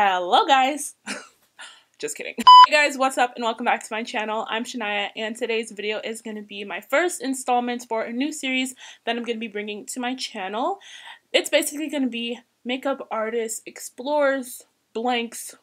Hello guys! Just kidding. Hey guys, what's up and welcome back to my channel. I'm Shania and today's video is going to be my first installment for a new series that I'm going to be bringing to my channel. It's basically going to be makeup artist explores, blanks,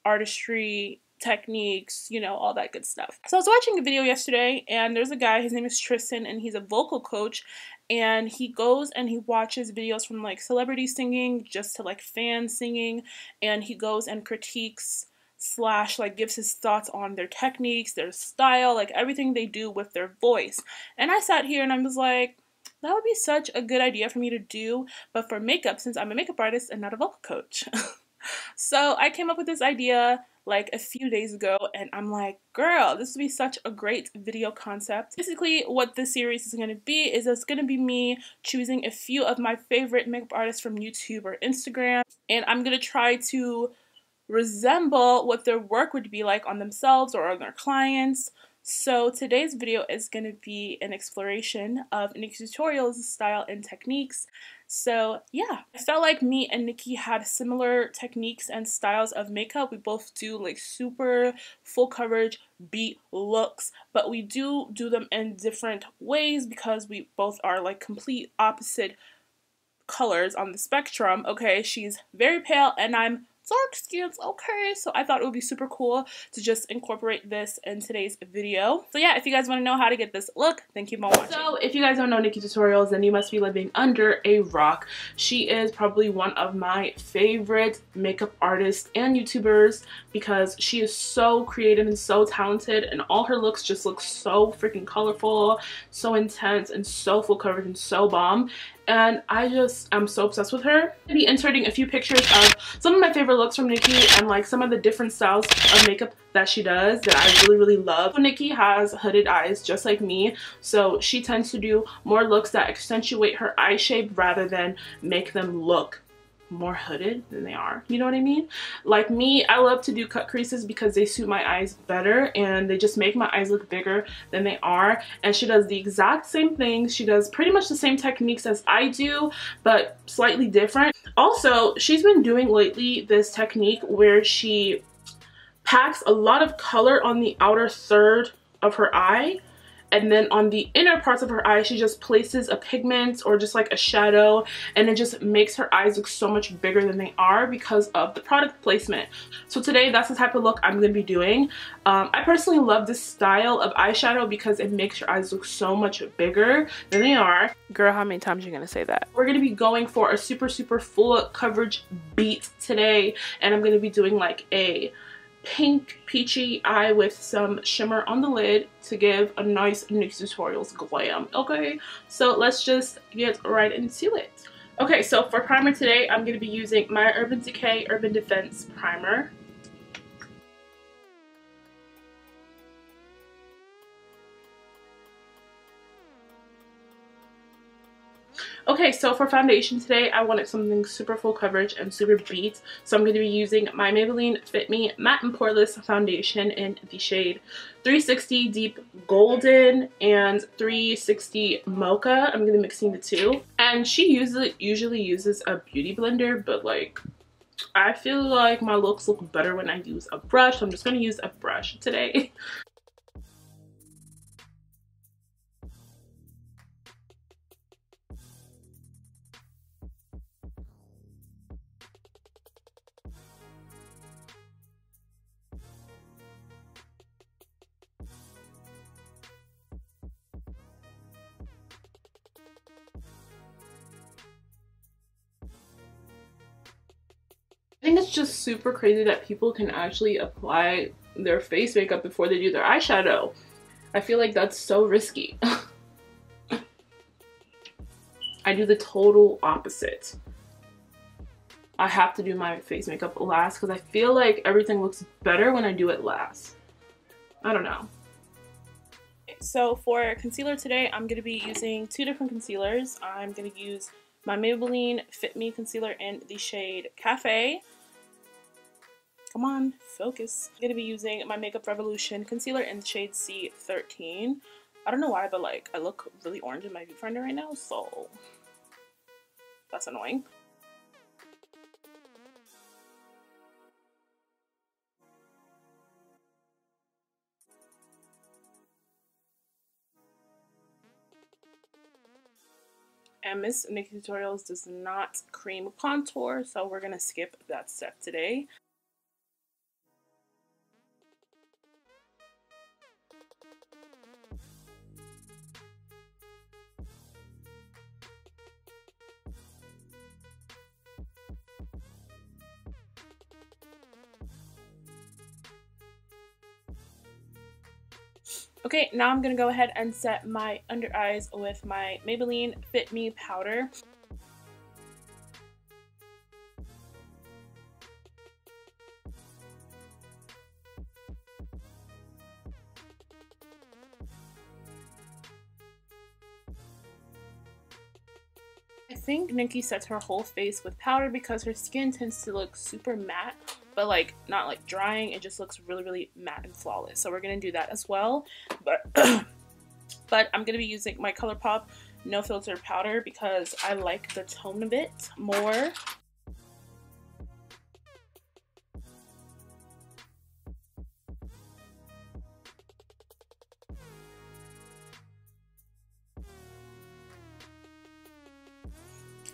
artistry, techniques, you know, all that good stuff. So I was watching a video yesterday and there's a guy, his name is Tristan, and he's a vocal coach, and he goes and he watches videos from like celebrity singing just to like fan singing, and he goes and critiques slash like gives his thoughts on their techniques, their style, like everything they do with their voice. And I sat here and I was like, that would be such a good idea for me to do, but for makeup, since I'm a makeup artist and not a vocal coach. So I came up with this idea like a few days ago and I'm like, girl, this would be such a great video concept. Basically what this series is going to be is it's going to be me choosing a few of my favorite makeup artists from YouTube or Instagram, and I'm going to try to resemble what their work would be like on themselves or on their clients. So today's video is going to be an exploration of NikkieTutorials style and techniques. So yeah, I felt like me and Nikki had similar techniques and styles of makeup. We both do like super full coverage beat looks, but we do them in different ways because we both are like complete opposite colors on the spectrum. Okay, she's very pale and I'm dark skins, okay? So I thought it would be super cool to just incorporate this in today's video. So yeah, if you guys want to know how to get this look, then keep on watching. So if you guys don't know NikkieTutorials, then you must be living under a rock. She is probably one of my favorite makeup artists and YouTubers because she is so creative and so talented, and all her looks just look so freaking colorful, so intense, and so full coverage and so bomb. And I'm so obsessed with her. I'll be inserting a few pictures of some of my favorite looks from Nikki and like some of the different styles of makeup that she does that I really love. So Nikki has hooded eyes just like me, so she tends to do more looks that accentuate her eye shape rather than make them look more hooded than they are, you know what I mean? Like me, I love to do cut creases because they suit my eyes better and they just make my eyes look bigger than they are. And she does the exact same things. She does pretty much the same techniques as I do, but slightly different. Also, she's been doing lately this technique where she packs a lot of color on the outer third of her eye, and then on the inner parts of her eye she just places a pigment or just like a shadow, and it just makes her eyes look so much bigger than they are because of the product placement. So today that's the type of look I'm going to be doing. I personally love this style of eyeshadow because it makes your eyes look so much bigger than they are. Girl, how many times are you going to say that? We're going to be going for a super full coverage beat today, and I'm going to be doing like a pink peachy eye with some shimmer on the lid to give a nice NikkieTutorials glam. Okay, so let's just get right into it. Okay, so for primer today I'm going to be using my Urban Decay Urban Defense primer. Okay, so for foundation today, I wanted something super full coverage and super beat. So I'm going to be using my Maybelline Fit Me Matte and Poreless Foundation in the shade 360 Deep Golden and 360 Mocha. I'm going to be mixing the two. And she usually uses a beauty blender, but like, I feel like my looks look better when I use a brush. So I'm just going to use a brush today. I think it's just super crazy that people can actually apply their face makeup before they do their eyeshadow. I feel like that's so risky. I do the total opposite. I have to do my face makeup last because I feel like everything looks better when I do it last. I don't know. So for concealer today, I'm going to be using two different concealers. I'm going to use my Maybelline Fit Me concealer in the shade Cafe. Come on, focus. I'm going to be using my Makeup Revolution concealer in the shade C13. I don't know why, but like I look really orange in my viewfinder right now, so that's annoying. And Miss NikkieTutorials does not cream contour, so we're gonna skip that step today. Okay, now I'm gonna go ahead and set my under eyes with my Maybelline Fit Me powder. I think Nikkie sets her whole face with powder because her skin tends to look super matte, but like not like drying. It just looks really matte and flawless. So we're gonna do that as well. But but I'm gonna be using my ColourPop No Filter powder because I like the tone of it more.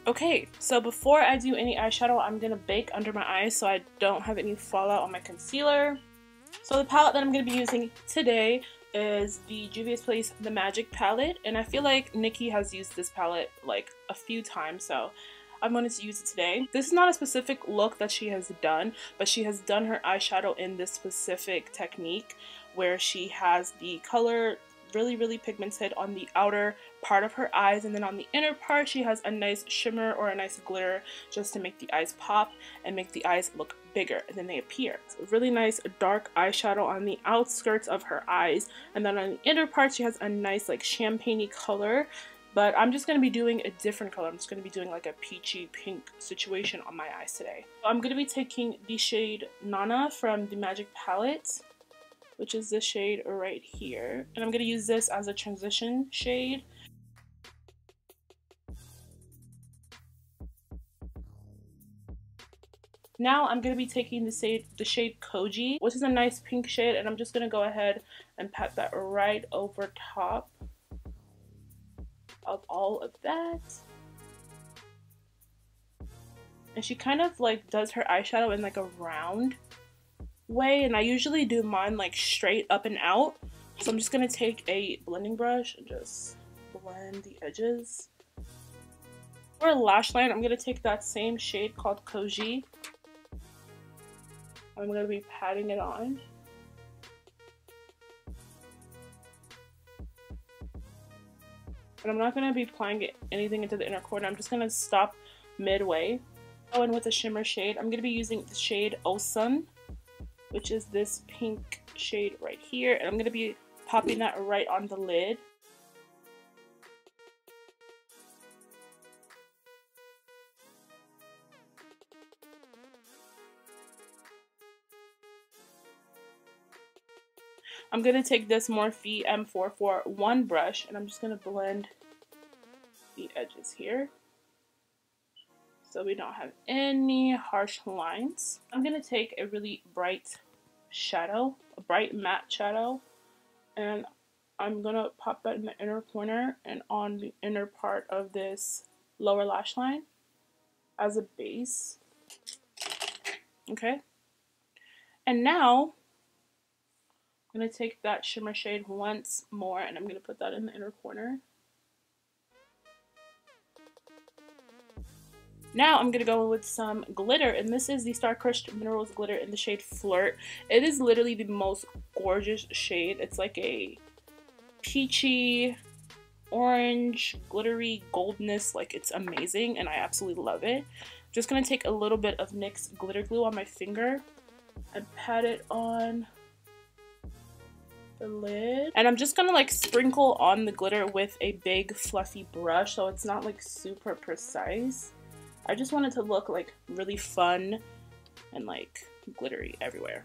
Okay, so before I do any eyeshadow, I'm going to bake under my eyes so I don't have any fallout on my concealer. So the palette that I'm going to be using today is the Juvia's Place The Magic palette, and I feel like Nikkie has used this palette like a few times, so I'm going to use it today. This is not a specific look that she has done, but she has done her eyeshadow in this specific technique where she has the color really pigmented on the outer part of her eyes, and then on the inner part she has a nice shimmer or a nice glitter just to make the eyes pop and make the eyes look bigger than they appear. So really nice dark eyeshadow on the outskirts of her eyes, and then on the inner part she has a nice like champagne-y color, but I'm just going to be doing a different color. I'm just going to be doing like a peachy pink situation on my eyes today. So I'm going to be taking the shade Nana from the Magic palette, which is this shade right here. And I'm going to use this as a transition shade. Now I'm going to be taking the shade Koji, which is a nice pink shade, and I'm just going to go ahead and pat that right over top of all of that. And she kind of like does her eyeshadow in like a round way, and I usually do mine like straight up and out, so I'm just gonna take a blending brush and just blend the edges. For a lash line, I'm gonna take that same shade called Koji. I'm gonna be patting it on. And I'm not gonna be applying anything into the inner corner. I'm just gonna stop midway. Go in with a shimmer shade. I'm gonna be using the shade Osun, which is this pink shade right here, and I'm going to be popping that right on the lid. I'm going to take this Morphe M441 brush, and I'm just going to blend the edges here so we don't have any harsh lines. I'm going to take a really bright shadow, a bright matte shadow, and I'm going to pop that in the inner corner and on the inner part of this lower lash line as a base. Okay. And now I'm going to take that shimmer shade once more and I'm going to put that in the inner corner. Now I'm going to go with some glitter, and this is the Star Crushed Minerals glitter in the shade Flirt. It is literally the most gorgeous shade. It's like a peachy, orange, glittery goldness. Like, it's amazing and I absolutely love it. Just going to take a little bit of NYX glitter glue on my finger and pat it on the lid. And I'm just going to like sprinkle on the glitter with a big fluffy brush so it's not like super precise. I just want it to look like really fun and like glittery everywhere.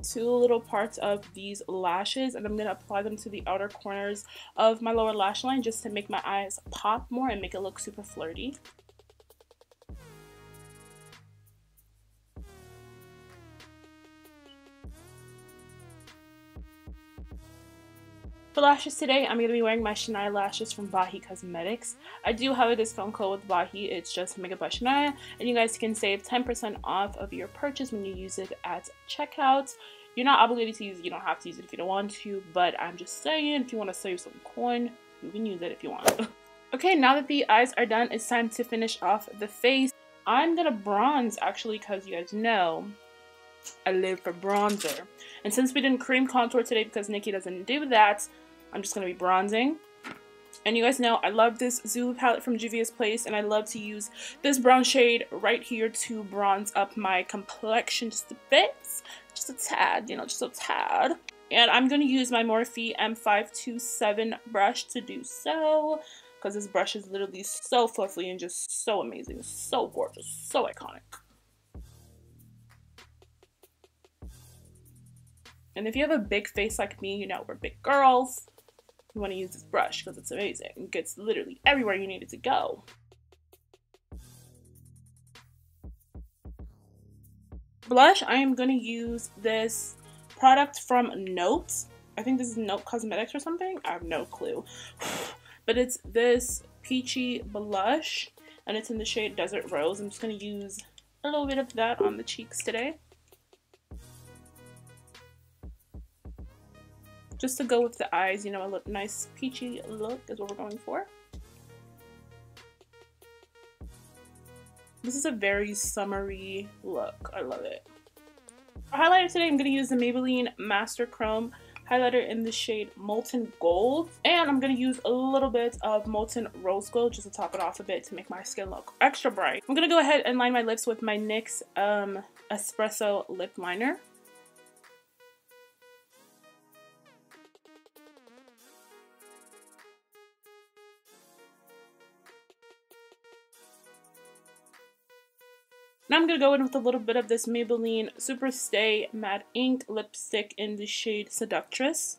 Two little parts of these lashes, and I'm going to apply them to the outer corners of my lower lash line just to make my eyes pop more and make it look super flirty. For lashes today, I'm going to be wearing my Shania lashes from Bahi Cosmetics. I do have a discount code with Bahi. It's just Makeupbyshaniah, and you guys can save 10% off of your purchase when you use it at checkout. You're not obligated to use it. You don't have to use it if you don't want to, but I'm just saying, if you want to save some coin, you can use it if you want. Okay, now that the eyes are done, it's time to finish off the face. I'm going to bronze, actually, because you guys know I live for bronzer. And since we didn't cream contour today because Nikki doesn't do that, I'm just going to be bronzing. And you guys know I love this Zulu palette from Juvia's Place, and I love to use this brown shade right here to bronze up my complexion just a bit. Just a tad, you know, just a tad. And I'm going to use my Morphe M527 brush to do so, because this brush is literally so fluffy and just so amazing, so gorgeous, so iconic. And if you have a big face like me, you know, we're big girls, you want to use this brush because it's amazing. It gets literally everywhere you need it to go. Blush, I am going to use this product from Note. I think this is Note Cosmetics or something. I have no clue. But it's this peachy blush, and it's in the shade Desert Rose. I'm just going to use a little bit of that on the cheeks today, just to go with the eyes. You know, a nice peachy look is what we're going for. This is a very summery look. I love it. For highlighter today, I'm going to use the Maybelline Master Chrome highlighter in the shade Molten Gold. And I'm going to use a little bit of Molten Rose Gold just to top it off a bit to make my skin look extra bright. I'm going to go ahead and line my lips with my NYX Espresso Lip Liner. Now I'm going to go in with a little bit of this Maybelline Super Stay Matte Ink lipstick in the shade Seductress.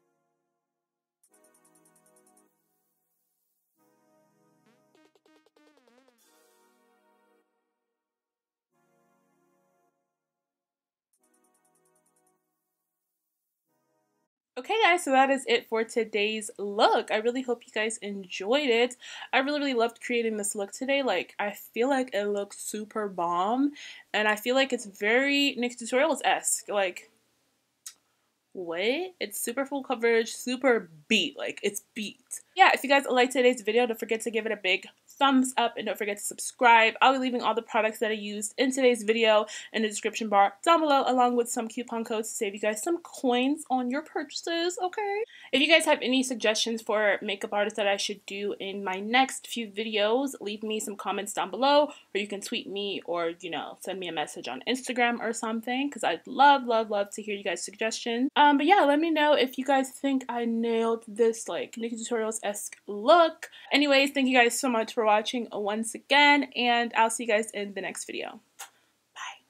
Okay guys, so that is it for today's look. I really hope you guys enjoyed it. I really loved creating this look today. Like, I feel like it looks super bomb, and I feel like it's very NikkieTutorials-esque. Like, what? It's super full coverage, super beat. Like, it's beat. Yeah, if you guys liked today's video, don't forget to give it a big thumbs up, and don't forget to subscribe. I'll be leaving all the products that I used in today's video in the description bar down below, along with some coupon codes to save you guys some coins on your purchases, okay? If you guys have any suggestions for makeup artists that I should do in my next few videos, leave me some comments down below, or you can tweet me, or, you know, send me a message on Instagram or something, because I'd love to hear you guys' suggestions. But yeah, let me know if you guys think I nailed this, like, NikkieTutorials-esque look. Anyways, thank you guys so much for watching once again, and I'll see you guys in the next video.